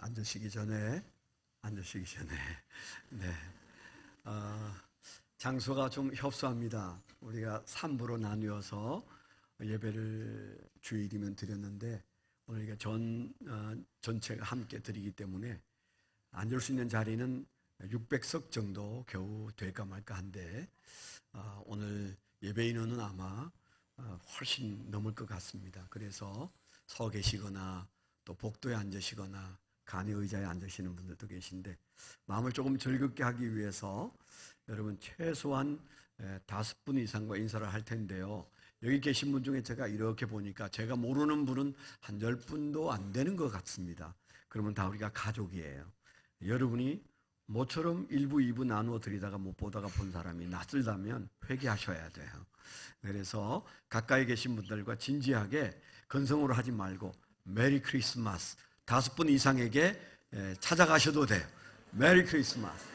앉으시기 전에 네. 장소가 좀 협소합니다. 우리가 3부로 나누어서 예배를 주일이면 드렸는데 오늘 이게 전체가 함께 드리기 때문에 앉을 수 있는 자리는 600석 정도 겨우 될까 말까 한데 오늘 예배 인원은 아마 훨씬 넘을 것 같습니다. 그래서 서 계시거나 또 복도에 앉으시거나 간이 의자에 앉으시는 분들도 계신데 마음을 조금 즐겁게 하기 위해서 여러분 최소한 5분 이상과 인사를 할 텐데요. 여기 계신 분 중에 제가 이렇게 보니까 제가 모르는 분은 한 10분도 안 되는 것 같습니다. 그러면 다 우리가 가족이에요. 여러분이 모처럼 1부, 2부 나누어 드리다가 못 보다가 본 사람이 낯설다면 회개하셔야 돼요. 그래서 가까이 계신 분들과 진지하게 건성으로 하지 말고 메리 크리스마스 5분 이상에게 찾아가셔도 돼요. 메리 크리스마스.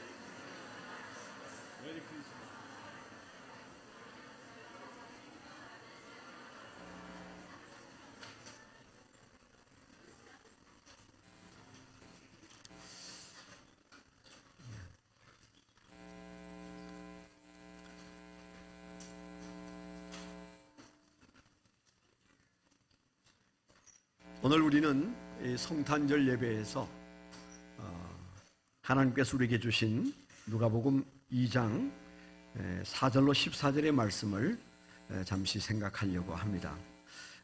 오늘 우리는 성탄절 예배에서 하나님께서 우리에게 주신 누가복음 2장 4절로 14절의 말씀을 잠시 생각하려고 합니다.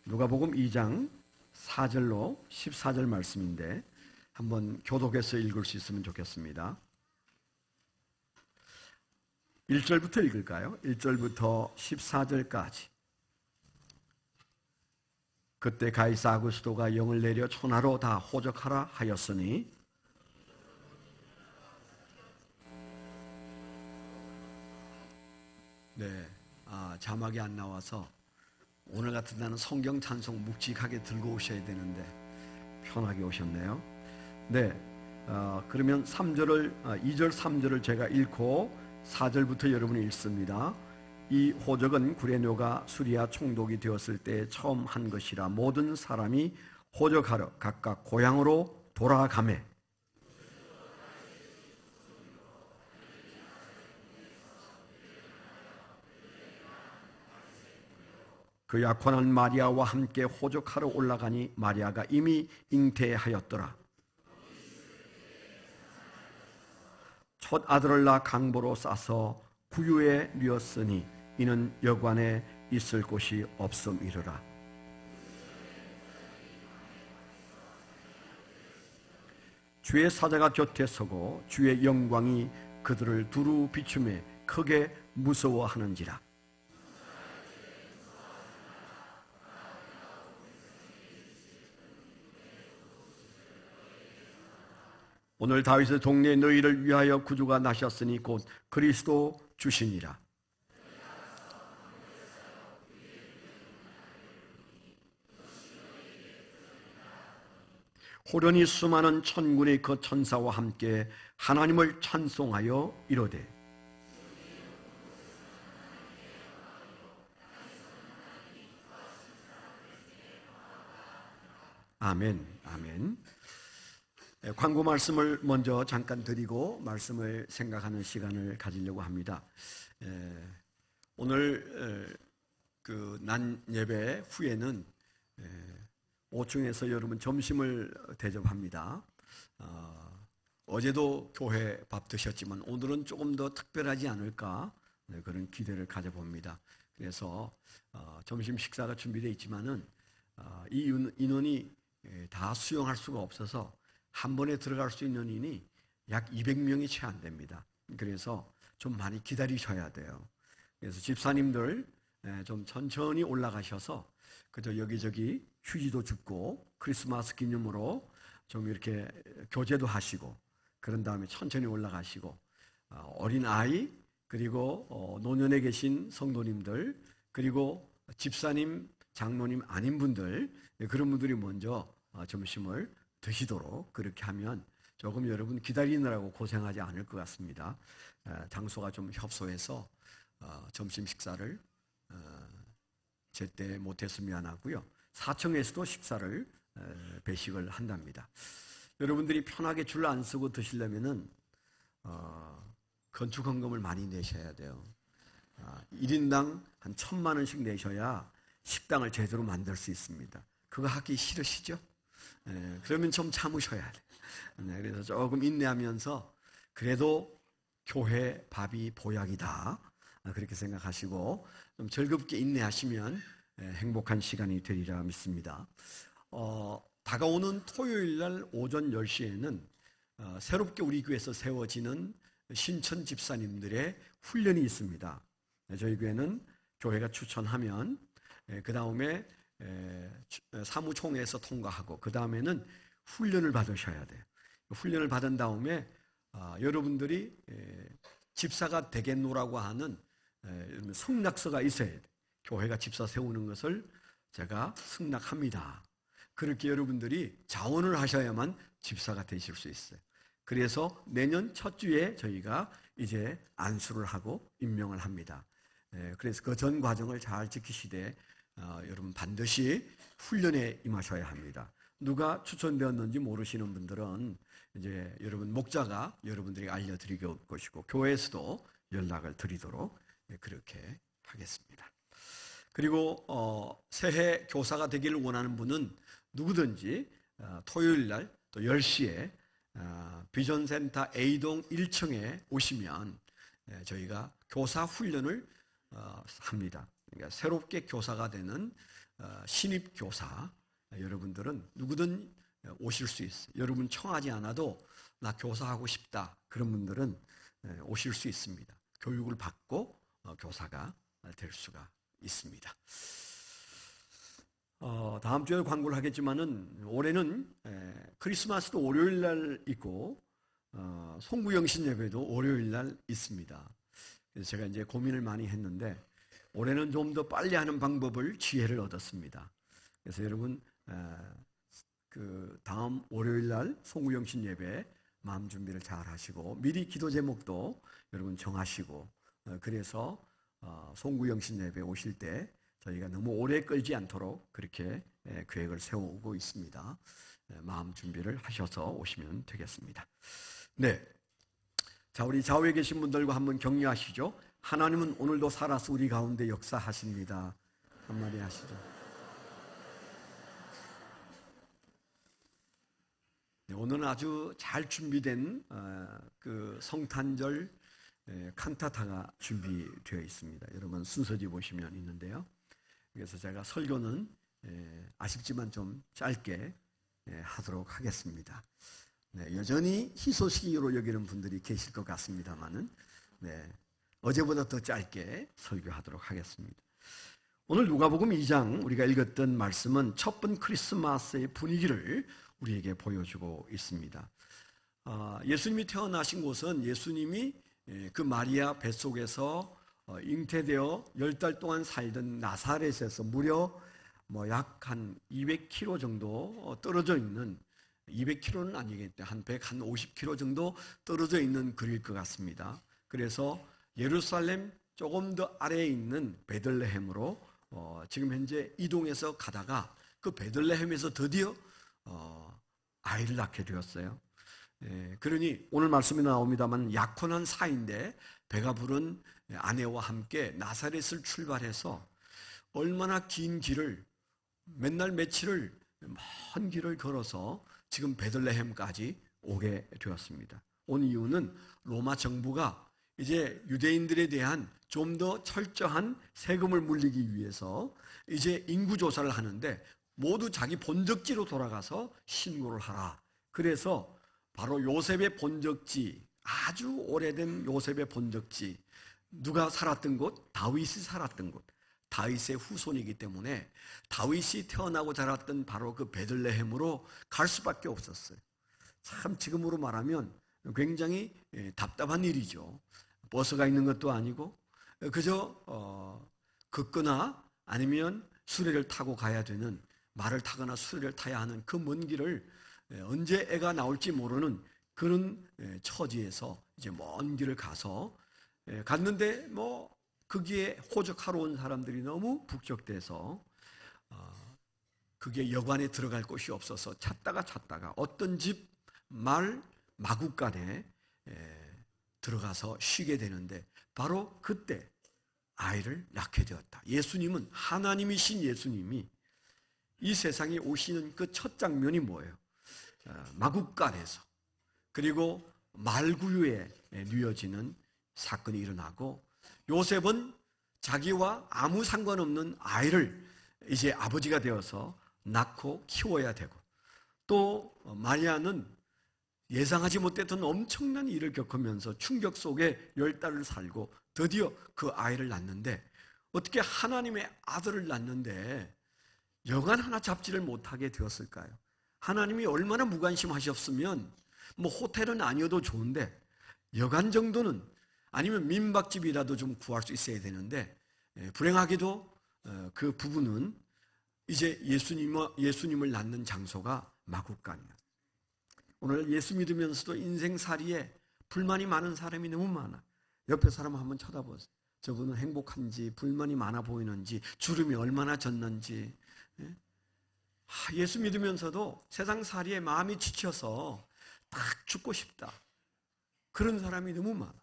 누가복음 2장 4절로 14절 말씀인데 한번 교독해서 읽을 수 있으면 좋겠습니다. 1절부터 읽을까요? 1절부터 14절까지. 그때 가이사 아구스도가 영을 내려 천하로 다 호적하라 하였으니 자막이 안 나와서 오늘 같은 날은 성경 찬송 묵직하게 들고 오셔야 되는데 편하게 오셨네요. 그러면 2절 3절을 제가 읽고 4절부터 여러분이 읽습니다. 이 호적은 구레뇨가 수리아 총독이 되었을 때 처음 한 것이라 모든 사람이 호적하러 각각 고향으로 돌아가매 그 약혼한 마리아와 함께 호적하러 올라가니 마리아가 이미 잉태하였더라. 첫 아들을 낳아 강보로 싸서 구유에 뉘었으니 이는 여관에 있을 곳이 없음이르라. 주의 사자가 곁에 서고 주의 영광이 그들을 두루 비추매 크게 무서워하는지라. 오늘 다윗의 동네에 너희를 위하여 구주가 나셨으니 곧 그리스도 주시니라. 호련히 수많은 천군의 그 천사와 함께 하나님을 찬송하여 이르되 아멘, 아멘. 광고 말씀을 먼저 잠깐 드리고 말씀을 생각하는 시간을 가지려고 합니다. 오늘 그 난 예배 후에는 5층에서 여러분 점심을 대접합니다. 어제도 교회 밥 드셨지만 오늘은 조금 더 특별하지 않을까 그런 기대를 가져봅니다. 그래서 점심 식사가 준비되어 있지만은 이 인원이 다 수용할 수가 없어서 한 번에 들어갈 수 있는 인이 약 200명이 채 안 됩니다. 그래서 좀 많이 기다리셔야 돼요. 그래서 집사님들 좀 천천히 올라가셔서 그저 여기저기 휴지도 줍고 크리스마스 기념으로 좀 이렇게 교제도 하시고 그런 다음에 천천히 올라가시고 어린 아이 그리고 노년에 계신 성도님들 그리고 집사님 장로님 아닌 분들 그런 분들이 먼저 점심을 드시도록 그렇게 하면 조금 여러분 기다리느라고 고생하지 않을 것 같습니다. 장소가 좀 협소해서 점심 식사를 제때 못해서 미안하고요. 4층에서도 식사를 배식을 한답니다. 여러분들이 편하게 줄 안 쓰고 드시려면은 건축헌금을 많이 내셔야 돼요. 1인당 한 1,000만 원씩 내셔야 식당을 제대로 만들 수 있습니다. 그거 하기 싫으시죠? 그러면 좀 참으셔야 돼요. 그래서 조금 인내하면서 그래도 교회 밥이 보약이다, 그렇게 생각하시고 좀 즐겁게 인내하시면 행복한 시간이 되리라 믿습니다. 다가오는 토요일 날 오전 10시에는 새롭게 우리 교회에서 세워지는 신천 집사님들의 훈련이 있습니다. 저희 교회는 교회가 추천하면 그 다음에 사무총회에서 통과하고 그 다음에는 훈련을 받으셔야 돼요. 훈련을 받은 다음에 여러분들이 집사가 되겠노라고 하는 승낙서가 있어야 돼요. 교회가 집사 세우는 것을 제가 승낙합니다. 그렇게 여러분들이 자원을 하셔야만 집사가 되실 수 있어요. 그래서 내년 첫 주에 저희가 이제 안수를 하고 임명을 합니다. 그래서 그 전 과정을 잘 지키시되 여러분 반드시 훈련에 임하셔야 합니다. 누가 추천되었는지 모르시는 분들은 이제 여러분 목자가 여러분들에게 알려드릴 것이고 교회에서도 연락을 드리도록 그렇게 하겠습니다. 그리고 새해 교사가 되기를 원하는 분은 누구든지 토요일 날 또 10시에 비전센터 A동 1층에 오시면 저희가 교사 훈련을 합니다. 그러니까 새롭게 교사가 되는 신입 교사 여러분들은 누구든 오실 수 있어요. 여러분 청하지 않아도 나 교사하고 싶다 그런 분들은 오실 수 있습니다. 교육을 받고 교사가 될 수가 있습니다. 다음 주에 광고를 하겠지만은 올해는 크리스마스도 월요일 날 있고 송구영신 예배도 월요일 날 있습니다. 그래서 제가 이제 고민을 많이 했는데 올해는 좀 더 빨리 하는 방법을 지혜를 얻었습니다. 그래서 여러분 그 다음 월요일 날 송구영신 예배 마음 준비를 잘 하시고 미리 기도 제목도 여러분 정하시고 그래서 송구영신 예배 오실 때 저희가 너무 오래 끌지 않도록 그렇게 계획을 세우고 있습니다. 마음 준비를 하셔서 오시면 되겠습니다. 네, 자 우리 좌우에 계신 분들과 한번 격려하시죠. 하나님은 오늘도 살아서 우리 가운데 역사하십니다. 한마디 하시죠. 네, 오늘은 아주 잘 준비된 그 성탄절 칸타타가 준비되어 있습니다. 여러분 순서지 보시면 있는데요. 그래서 제가 설교는 아쉽지만 좀 짧게 하도록 하겠습니다. 네, 여전히 희소식으로 여기는 분들이 계실 것 같습니다만은 어제보다 더 짧게 설교하도록 하겠습니다. 오늘 누가복음 2장 우리가 읽었던 말씀은 첫 번 크리스마스의 분위기를 우리에게 보여주고 있습니다. 예수님이 태어나신 곳은 예수님이 그 마리아 뱃속에서 잉태되어 10달 동안 살던 나사렛에서 무려 약 한 200km 정도 떨어져 있는 200km는 아니겠죠. 한 150km 정도 떨어져 있는 거리일 것 같습니다. 그래서 예루살렘 조금 더 아래에 있는 베들레헴으로 지금 현재 이동해서 가다가 그 베들레헴에서 드디어 아이를 낳게 되었어요. 그러니 오늘 말씀이 나옵니다만 약혼한 사이인데 배가 부른 아내와 함께 나사렛을 출발해서 얼마나 긴 길을 맨날 며칠을 먼 길을 걸어서 지금 베들레헴까지 오게 되었습니다. 온 이유는 로마 정부가 이제 유대인들에 대한 좀 더 철저한 세금을 물리기 위해서 이제 인구조사를 하는데 모두 자기 본적지로 돌아가서 신고를 하라. 그래서 바로 요셉의 본적지, 아주 오래된 요셉의 본적지, 누가 살았던 곳? 다윗이 살았던 곳. 다윗의 후손이기 때문에 다윗이 태어나고 자랐던 바로 그 베들레헴으로 갈 수밖에 없었어요. 참 지금으로 말하면 굉장히 답답한 일이죠. 버스가 있는 것도 아니고 그저 걷거나 아니면 수레를 타고 가야 되는, 말을 타거나 수레를 타야 하는 그 먼 길을 언제 애가 나올지 모르는 그런 처지에서 이제 먼 길을 가서 갔는데 거기에 호적하러 온 사람들이 너무 북적대서 그게 여관에 들어갈 곳이 없어서 찾다가 어떤 집 말 마구간에 들어가서 쉬게 되는데 바로 그때 아이를 낳게 되었다. 예수님은, 하나님이신 예수님이 이 세상에 오시는 그 첫 장면이 뭐예요? 마구간에서, 그리고 말구유에 뉘어지는 사건이 일어나고, 요셉은 자기와 아무 상관없는 아이를 이제 아버지가 되어서 낳고 키워야 되고, 또 마리아는 예상하지 못했던 엄청난 일을 겪으면서 충격 속에 10달을 살고 드디어 그 아이를 낳는데, 어떻게 하나님의 아들을 낳는데 여간 하나 잡지를 못하게 되었을까요? 하나님이 얼마나 무관심하셨으면 뭐 호텔은 아니어도 좋은데 여간 정도는, 아니면 민박집이라도 좀 구할 수 있어야 되는데, 불행하게도 그 부부는 이제 예수님을 낳는 장소가 마구간이에요. 오늘 예수 믿으면서도 인생살이에 불만이 많은 사람이 너무 많아. 옆에 사람 한번 쳐다보세요. 저분은 행복한지, 불만이 많아 보이는지, 주름이 얼마나 졌는지. 예수 믿으면서도 세상살이에 마음이 지쳐서 딱 죽고 싶다, 그런 사람이 너무 많아.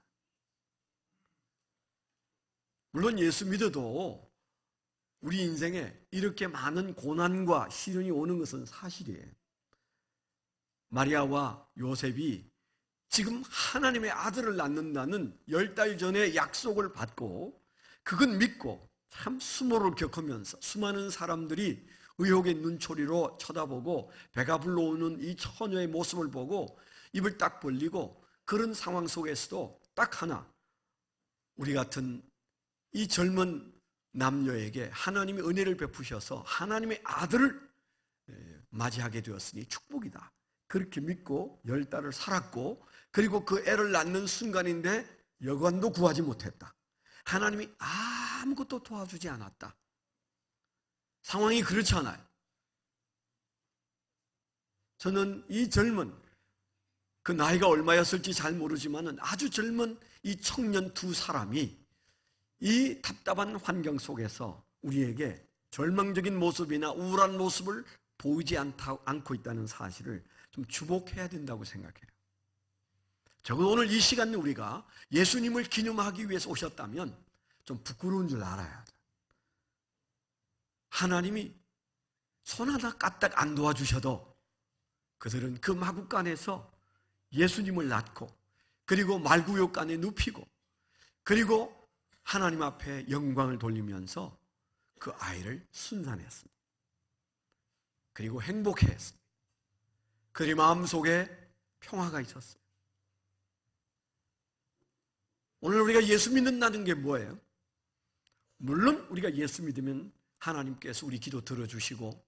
물론 예수 믿어도 우리 인생에 이렇게 많은 고난과 시련이 오는 것은 사실이에요. 마리아와 요셉이 지금 하나님의 아들을 낳는다는 10달 전에 약속을 받고, 그건 믿고 참 수모를 겪으면서 수많은 사람들이 의혹의 눈초리로 쳐다보고 배가 불러오는 이 처녀의 모습을 보고 입을 딱 벌리고, 그런 상황 속에서도 딱 하나, 우리 같은 이 젊은 남녀에게 하나님이 은혜를 베푸셔서 하나님의 아들을 맞이하게 되었으니 축복이다, 그렇게 믿고 10달을 살았고, 그리고 그 애를 낳는 순간인데 여관도 구하지 못했다. 하나님이 아무것도 도와주지 않았다. 상황이 그렇잖아요. 저는 이 젊은, 그 나이가 얼마였을지 잘 모르지만 아주 젊은 이 청년 두 사람이 이 답답한 환경 속에서 우리에게 절망적인 모습이나 우울한 모습을 보이지 않고 있다는 사실을 좀 주목해야 된다고 생각해요. 적어도 오늘 이 시간 우리가 예수님을 기념하기 위해서 오셨다면 좀 부끄러운 줄 알아야 돼요. 하나님이 손 하나 까딱 안 도와주셔도 그들은 그 마구간에서 예수님을 낳고, 그리고 말구역간에 눕히고, 그리고 하나님 앞에 영광을 돌리면서 그 아이를 순산했습니다. 그리고 행복해했습니다. 그들의 마음속에 평화가 있었어요. 오늘 우리가 예수 믿는다는 게 뭐예요? 물론 우리가 예수 믿으면 하나님께서 우리 기도 들어주시고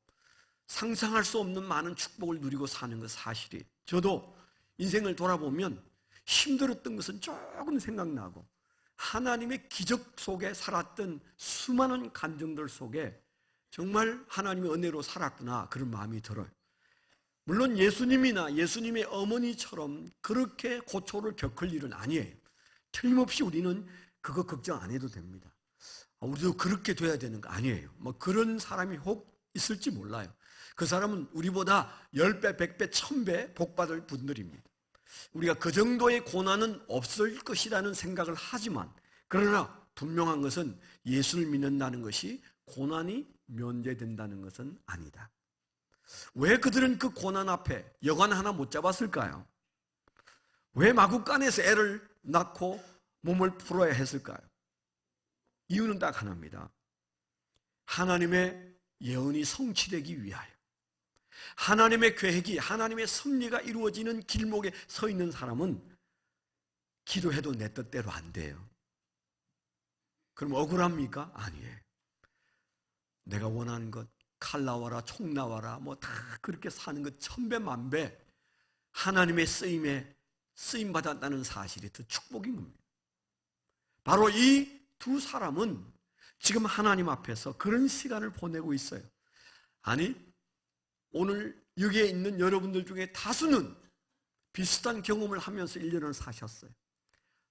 상상할 수 없는 많은 축복을 누리고 사는 것 사실이에요. 저도 인생을 돌아보면 힘들었던 것은 조금 생각나고, 하나님의 기적 속에 살았던 수많은 감정들 속에 정말 하나님의 은혜로 살았구나, 그런 마음이 들어요. 물론 예수님이나 예수님의 어머니처럼 그렇게 고초를 겪을 일은 아니에요. 틀림없이 우리는 그거 걱정 안 해도 됩니다. 우리도 그렇게 돼야 되는 거 아니에요. 뭐 그런 사람이 혹 있을지 몰라요. 그 사람은 우리보다 10배, 100배, 1000배 복받을 분들입니다. 우리가 그 정도의 고난은 없을 것이라는 생각을 하지만, 그러나 분명한 것은 예수를 믿는다는 것이 고난이 면제된다는 것은 아니다. 왜 그들은 그 고난 앞에 여관 하나 못 잡았을까요? 왜 마구간에서 애를 낳고 몸을 풀어야 했을까요? 이유는 딱 하나입니다. 하나님의 예언이 성취되기 위하여, 하나님의 계획이, 하나님의 섭리가 이루어지는 길목에 서 있는 사람은 기도해도 내 뜻대로 안 돼요. 그럼 억울합니까? 아니에요. 내가 원하는 것, 칼 나와라, 총 나와라, 뭐 다 그렇게 사는 것 1000배, 1000배 하나님의 쓰임 받았다는 사실이 더 축복인 겁니다. 바로 이 두 사람은 지금 하나님 앞에서 그런 시간을 보내고 있어요. 아니, 오늘 여기에 있는 여러분들 중에 다수는 비슷한 경험을 하면서 1년을 사셨어요.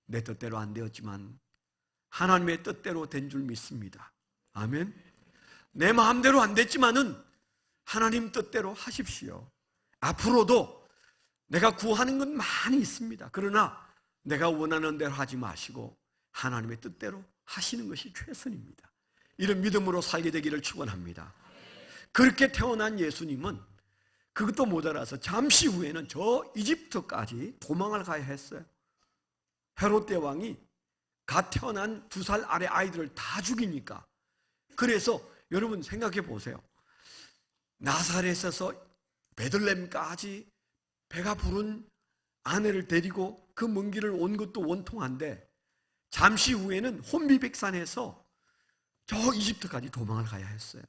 내 뜻대로 안 되었지만 하나님의 뜻대로 된 줄 믿습니다. 아멘. 내 마음대로 안 됐지만은 하나님 뜻대로 하십시오. 앞으로도 내가 구하는 건 많이 있습니다. 그러나 내가 원하는 대로 하지 마시고 하나님의 뜻대로 하시는 것이 최선입니다. 이런 믿음으로 살게 되기를 축원합니다. 그렇게 태어난 예수님은 그것도 모자라서 잠시 후에는 저 이집트까지 도망을 가야 했어요. 헤롯 대왕이 갓 태어난 2살 아래 아이들을 다 죽이니까. 그래서 여러분 생각해 보세요. 나사렛에서 베들레헴까지 배가 부른 아내를 데리고 그 먼 길을 온 것도 원통한데 잠시 후에는 혼비백산에서 저 이집트까지 도망을 가야 했어요.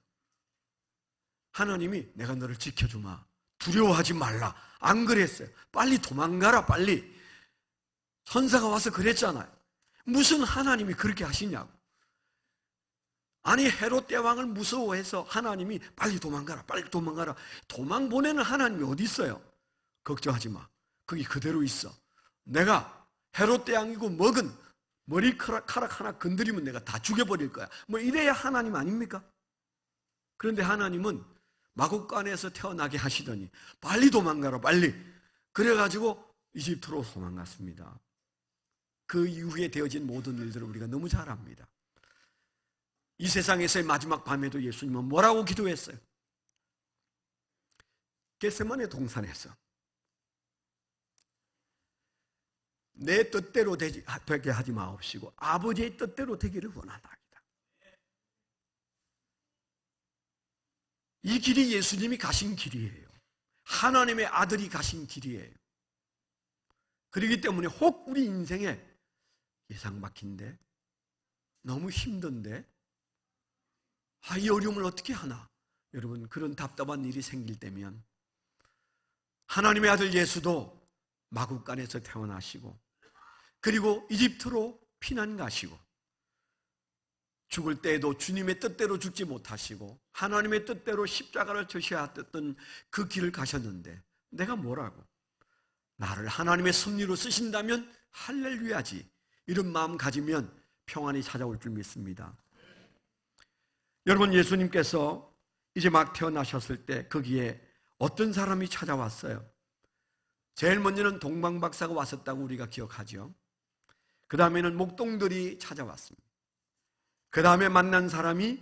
하나님이 내가 너를 지켜주마. 두려워하지 말라. 안 그랬어요. 빨리 도망가라 빨리. 천사가 와서 그랬잖아요. 무슨 하나님이 그렇게 하시냐고. 아니 헤롯 대왕을 무서워해서 하나님이 빨리 도망가라 빨리 도망가라. 도망 보내는 하나님이 어디 있어요? 걱정하지 마. 거기 그대로 있어. 내가 헤롯 대왕이고 먹은 머리카락 하나 건드리면 내가 다 죽여버릴 거야. 뭐 이래야 하나님 아닙니까? 그런데 하나님은 마국간에서 태어나게 하시더니 빨리 도망가라 빨리. 그래가지고 이집트로 도망갔습니다. 그 이후에 되어진 모든 일들을 우리가 너무 잘 압니다. 이 세상에서의 마지막 밤에도 예수님은 뭐라고 기도했어요? 겟세마네 동산에서 내 뜻대로 되게 하지 마옵시고 아버지의 뜻대로 되기를 원하나이다. 이 길이 예수님이 가신 길이에요. 하나님의 아들이 가신 길이에요. 그렇기 때문에 혹 우리 인생에 예상 막힌데 너무 힘든데 이 어려움을 어떻게 하나? 여러분 그런 답답한 일이 생길 때면 하나님의 아들 예수도 마국간에서 태어나시고 그리고 이집트로 피난 가시고 죽을 때에도 주님의 뜻대로 죽지 못하시고 하나님의 뜻대로 십자가를 져셔야 했던 그 길을 가셨는데 내가 뭐라고? 나를 하나님의 섭리로 쓰신다면 할렐루야지. 이런 마음 가지면 평안이 찾아올 줄 믿습니다. 여러분 예수님께서 이제 막 태어나셨을 때 거기에 어떤 사람이 찾아왔어요? 제일 먼저는 동방박사가 왔었다고 우리가 기억하죠. 그 다음에는 목동들이 찾아왔습니다. 그 다음에 만난 사람이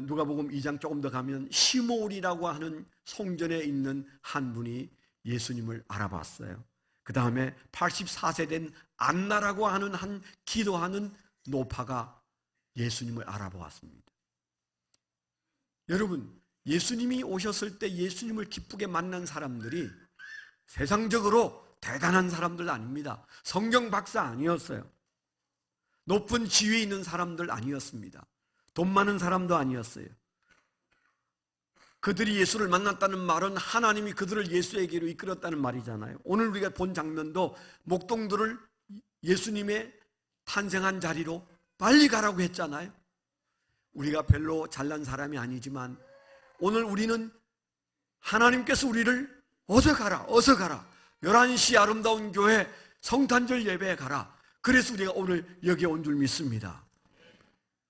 누가복음 2장 조금 더 가면 시므온이라고 하는 성전에 있는 한 분이 예수님을 알아봤어요. 그 다음에 84세 된 안나라고 하는 한 기도하는 노파가 예수님을 알아보았습니다. 여러분 예수님이 오셨을 때 예수님을 기쁘게 만난 사람들이 세상적으로 대단한 사람들 아닙니다. 성경 박사 아니었어요. 높은 지위에 있는 사람들 아니었습니다. 돈 많은 사람도 아니었어요. 그들이 예수를 만났다는 말은 하나님이 그들을 예수에게로 이끌었다는 말이잖아요. 오늘 우리가 본 장면도 목동들을 예수님의 탄생한 자리로 빨리 가라고 했잖아요. 우리가 별로 잘난 사람이 아니지만 오늘 우리는 하나님께서 우리를 어서 가라 11시 아름다운 교회 성탄절 예배에 가라. 그래서 우리가 오늘 여기에 온 줄 믿습니다.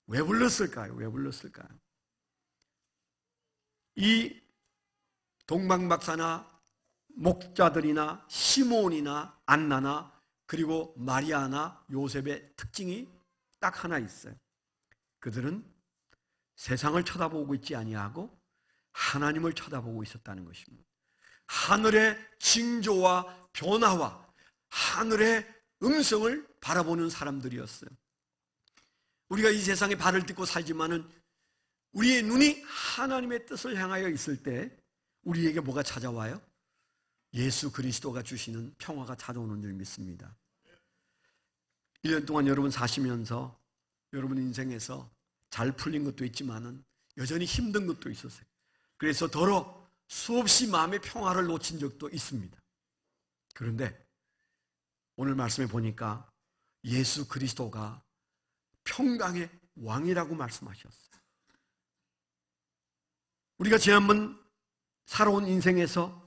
왜 불렀을까요? 이 동방박사나 목자들이나 시므온이나 안나나 그리고 마리아나 요셉의 특징이 딱 하나 있어요. 그들은 세상을 쳐다보고 있지 아니하고 하나님을 쳐다보고 있었다는 것입니다. 하늘의 징조와 변화와 하늘의 음성을 바라보는 사람들이었어요. 우리가 이 세상에 발을 딛고 살지만은 우리의 눈이 하나님의 뜻을 향하여 있을 때 우리에게 뭐가 찾아와요? 예수 그리스도가 주시는 평화가 찾아오는 줄 믿습니다. 1년 동안 여러분 사시면서 여러분 인생에서 잘 풀린 것도 있지만은 여전히 힘든 것도 있었어요. 그래서 더러 수없이 마음의 평화를 놓친 적도 있습니다. 그런데 오늘 말씀에 보니까 예수 그리스도가 평강의 왕이라고 말씀하셨어요. 우리가 지난번 살아온 인생에서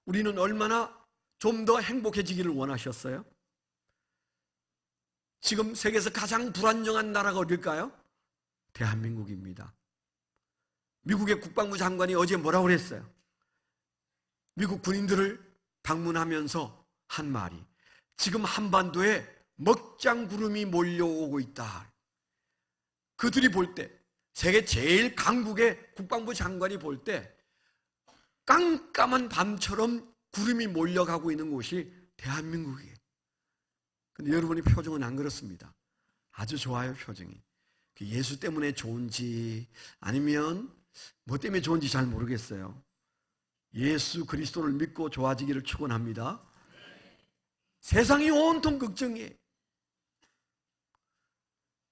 우리는 얼마나 좀 더 행복해지기를 원하셨어요? 지금 세계에서 가장 불안정한 나라가 어딜까요? 대한민국입니다. 미국의 국방부 장관이 어제 뭐라고 그랬어요? 미국 군인들을 방문하면서 한 말이, 지금 한반도에 먹장구름이 몰려오고 있다. 그들이 볼 때, 세계 제일 강국의 국방부 장관이 볼 때 깜깜한 밤처럼 구름이 몰려가고 있는 곳이 대한민국이에요. 근데 여러분의 표정은 안 그렇습니다. 아주 좋아요, 표정이. 예수 때문에 좋은지 아니면 뭐 때문에 좋은지 잘 모르겠어요. 예수 그리스도를 믿고 좋아지기를 축원합니다. 세상이 온통 걱정이에요.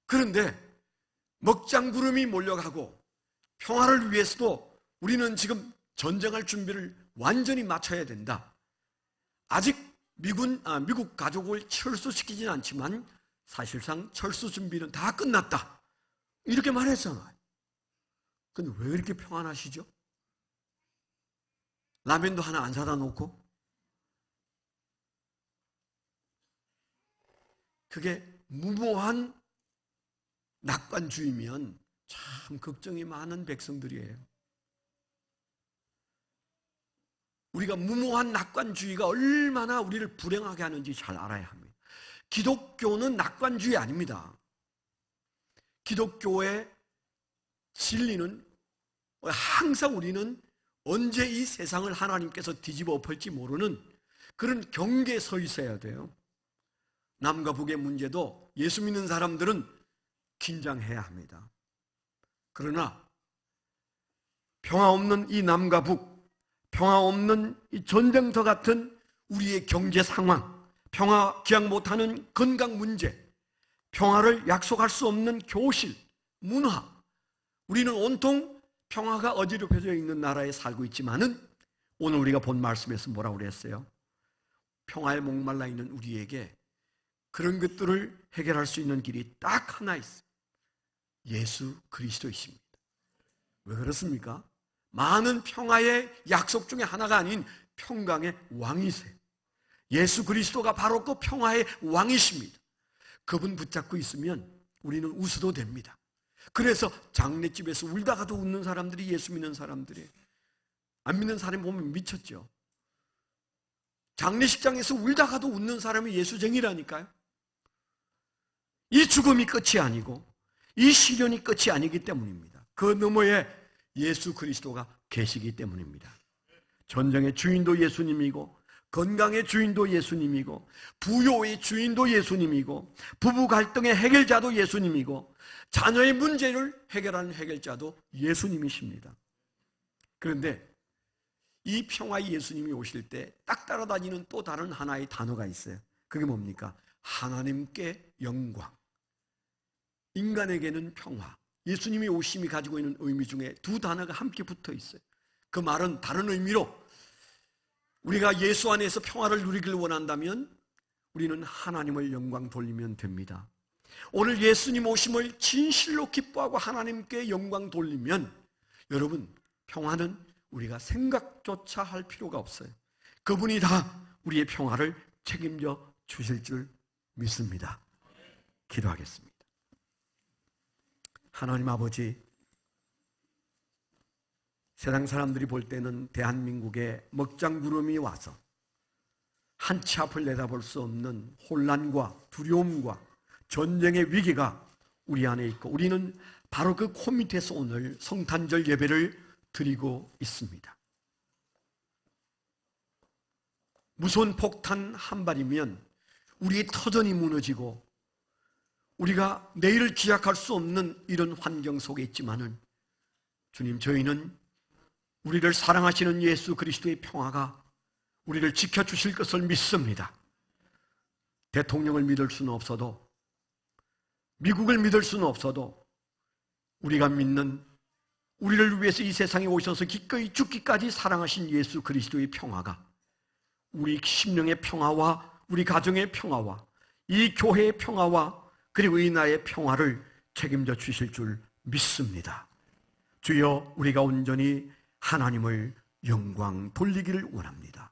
그런데 먹장구름이 몰려가고 평화를 위해서도 우리는 지금 전쟁할 준비를 완전히 마쳐야 된다. 아직 미국 가족을 철수시키지는 않지만 사실상 철수 준비는 다 끝났다. 이렇게 말했잖아요. 근데 왜 이렇게 평안하시죠? 라면도 하나 안 사다 놓고? 그게 무모한 낙관주의면 참 걱정이 많은 백성들이에요. 우리가 무모한 낙관주의가 얼마나 우리를 불행하게 하는지 잘 알아야 합니다. 기독교는 낙관주의 아닙니다. 기독교의 진리는 항상 우리는 언제 이 세상을 하나님께서 뒤집어 엎을지 모르는 그런 경계에 서 있어야 돼요. 남과 북의 문제도 예수 믿는 사람들은 긴장해야 합니다. 그러나 평화 없는 이 남과 북, 평화 없는 이 전쟁터 같은 우리의 경제 상황, 평화 기약 못하는 건강 문제, 평화를 약속할 수 없는 교실, 문화, 우리는 온통 평화가 어지럽혀져 있는 나라에 살고 있지만은 오늘 우리가 본 말씀에서 뭐라고 그랬어요? 평화에 목말라 있는 우리에게 그런 것들을 해결할 수 있는 길이 딱 하나 있어요. 예수 그리스도이십니다. 왜 그렇습니까? 많은 평화의 약속 중에 하나가 아닌 평강의 왕이세요. 예수 그리스도가 바로 그 평화의 왕이십니다. 그분 붙잡고 있으면 우리는 웃어도 됩니다. 그래서 장례집에서 울다가도 웃는 사람들이 예수 믿는 사람들이에요. 안 믿는 사람 보면 미쳤죠. 장례식장에서 울다가도 웃는 사람이 예수쟁이라니까요. 이 죽음이 끝이 아니고 이 시련이 끝이 아니기 때문입니다. 그 너머에 예수 그리스도가 계시기 때문입니다. 전쟁의 주인도 예수님이고 건강의 주인도 예수님이고 부요의 주인도 예수님이고 부부 갈등의 해결자도 예수님이고 자녀의 문제를 해결하는 해결자도 예수님이십니다. 그런데 이 평화의 예수님이 오실 때 딱 따라다니는 또 다른 하나의 단어가 있어요. 그게 뭡니까? 하나님께 영광. 인간에게는 평화. 예수님이 오심이 가지고 있는 의미 중에 두 단어가 함께 붙어 있어요. 그 말은 다른 의미로 우리가 예수 안에서 평화를 누리길 원한다면 우리는 하나님을 영광 돌리면 됩니다. 오늘 예수님 오심을 진실로 기뻐하고 하나님께 영광 돌리면 여러분 평화는 우리가 생각조차 할 필요가 없어요. 그분이 다 우리의 평화를 책임져 주실 줄 믿습니다. 기도하겠습니다. 하나님 아버지, 세상 사람들이 볼 때는 대한민국에 먹장구름이 와서 한치 앞을 내다볼 수 없는 혼란과 두려움과 전쟁의 위기가 우리 안에 있고 우리는 바로 그 코밑에서 오늘 성탄절 예배를 드리고 있습니다. 무서운 폭탄 한 발이면 우리의 터전이 무너지고 우리가 내일을 기약할 수 없는 이런 환경 속에 있지만은 주님, 저희는 우리를 사랑하시는 예수 그리스도의 평화가 우리를 지켜주실 것을 믿습니다. 대통령을 믿을 수는 없어도 미국을 믿을 수는 없어도 우리가 믿는 우리를 위해서 이 세상에 오셔서 기꺼이 죽기까지 사랑하신 예수 그리스도의 평화가 우리 심령의 평화와 우리 가정의 평화와 이 교회의 평화와 그리고 이 나라의 평화를 책임져 주실 줄 믿습니다. 주여, 우리가 온전히 하나님을 영광 돌리기를 원합니다.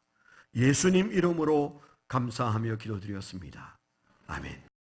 예수님 이름으로 감사하며 기도드렸습니다. 아멘.